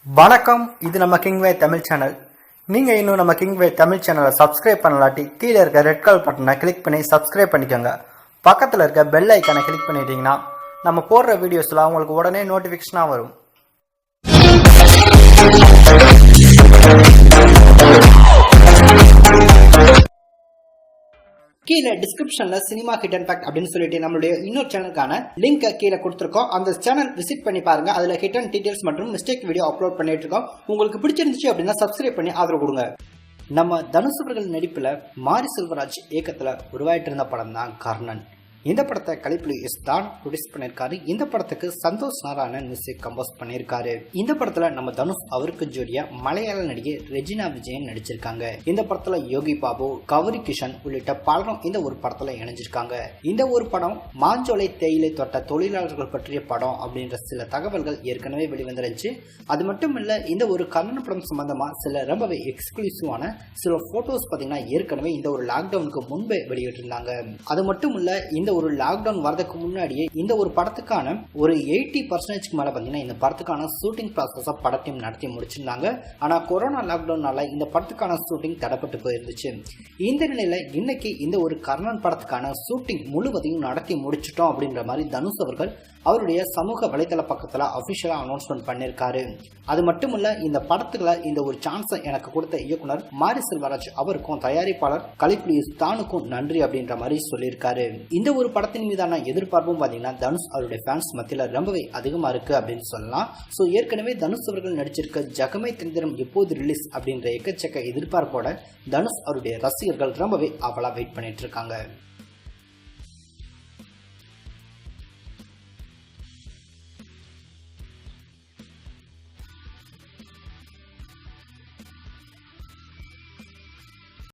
வணக்கம். இது நம்ம கிங்வே தமிழ் சேனல். நீங்கள் இன்னும் நம்ம கிங்வே தமிழ் சேனலை சப்ஸ்கிரைப் பண்ணலாட்டி கீழே இருக்க ரெட் கலர் பட்டனை கிளிக் பண்ணி சப்ஸ்கிரைப் பண்ணிக்கோங்க. பக்கத்தில் இருக்க பெல் ஐக்கானை கிளிக் பண்ணிட்டீங்கன்னா நம்ம போடுற வீடியோஸ்லாம் உங்களுக்கு உடனே நோட்டிஃபிகேஷனாக வரும். கீழே டிஸ்கிரிப்ஷன்ல சினிமா ஹிடன் ஃபேக்ட் அப்படின்னு சொல்லிட்டு நம்மளுடைய இன்னொரு சேனலுக்கான லிங்க் கீழே கொடுத்துருக்கோம். அந்த சேனல் விசிட் பண்ணி பாருங்க. அதுல ஹிடன் டீடைல்ஸ் மற்றும் மிஸ்டேக் வீடியோ அப்லோட் பண்ணிட்டு இருக்கோம். உங்களுக்கு பிடிச்சிருந்துச்சு அப்படின்னா சப்ஸ்கிரைப் பண்ணி ஆதரவு கொடுங்க. நம்ம தனுஷ் அவர்கள் நடிப்புல மாரி செல்வராஜ் இயக்கத்துல உருவாயிட்டு இருந்த படம் தான் கர்ணன். இந்த படத்தை கலைப்புலி தான் ப்ரொடியூஸ் பண்ணியிருக்காரு. இந்த படத்துக்கு சந்தோஷ் நாராயணன் மியூசிக் கம்போஸ் பண்ணியிருக்காரு. இந்த படத்துல நம்ம தனுஷ் அவருக்கு ஜோடியா மலையாள நடிகை ரெஜினா விஜயன் நடிச்சிருக்காங்க. இந்த படத்துல யோகி பாபு, கௌரி கிஷன் உள்ளிட்ட பலரும் இந்த ஒரு படத்துல இணைஞ்சிருக்காங்க. இந்த ஒரு படம் மாஞ்சோலை தேயிலை தோட்ட தொழிலாளர்கள் பற்றிய படம் அப்படின்ற சில தகவல்கள் ஏற்கனவே வெளிவந்துருந்துச்சு. அது மட்டும் இல்ல, இந்த ஒரு கர்ணன் படம் சம்பந்தமா சில ரொம்பவே எக்ஸ்க்ளூசிவான சில போட்டோஸ் பாத்தீங்கன்னா ஏற்கனவே இந்த ஒரு லாக்டவுனுக்கு முன்பே வெளியிட்டிருந்தாங்க. அது மட்டும் இல்ல, இந்த ஒரு லாக்டவுன் வரதுக்கு முன்னாடியே இந்த ஒரு படத்துக்கான ஒரு 80% மேல பாத்தீங்கன்னா இந்த படத்துக்கான ஷூட்டிங் ப்ராசஸ் படத்தையும் நடத்தி முடிச்சிருந்தாங்க. ஆனா கொரோனா லாக்டவுனால இந்த படத்துக்கான ஷூட்டிங் தடைப்பட்டு போயிருந்துச்சு. இந்த நிலையில இன்னைக்கு இந்த ஒரு கர்ணன் படத்துக்கான ஷூட்டிங் முழுவதையும் நடத்தி முடிச்சிட்டோம் அப்படின்ற மாதிரி தனுஷ் அவர்கள் அவருடைய சமூக வலைதள பக்கத்துல அபிஷியலா அனௌன்ஸ்மெண்ட் பண்ணிருக்காரு. அது மட்டும் இல்ல, இந்த படத்துல இந்த ஒரு சான்ஸை எனக்கு கொடுத்த இயக்குனர் மாரி செல்வராஜ் அவருக்கும் தயாரிப்பாளர் கலைப்புலி தானுக்கும் நன்றி அப்படின்ற மாதிரி சொல்லியிருக்காரு. இந்த ஒரு படத்தின் மீதான எதிர்பார்ப்பும் பாத்தீங்கன்னா தனுஷ் அவருடைய ஃபேன்ஸ் மத்தியில ரொம்பவே அதிகமா இருக்கு அப்படின்னு சொல்லலாம். சோ ஏற்கனவே தனுஷ் அவர்கள் நடிச்சிருக்க ஜகமே தந்திரம் எப்போது ரிலீஸ் அப்படின்ற எக்கச்சக்க எதிர்பார்ப்போட தனுஷ் அவருடைய ரசிகர்கள் ரொம்பவே அவளா வெயிட் பண்ணிட்டு இருக்காங்க.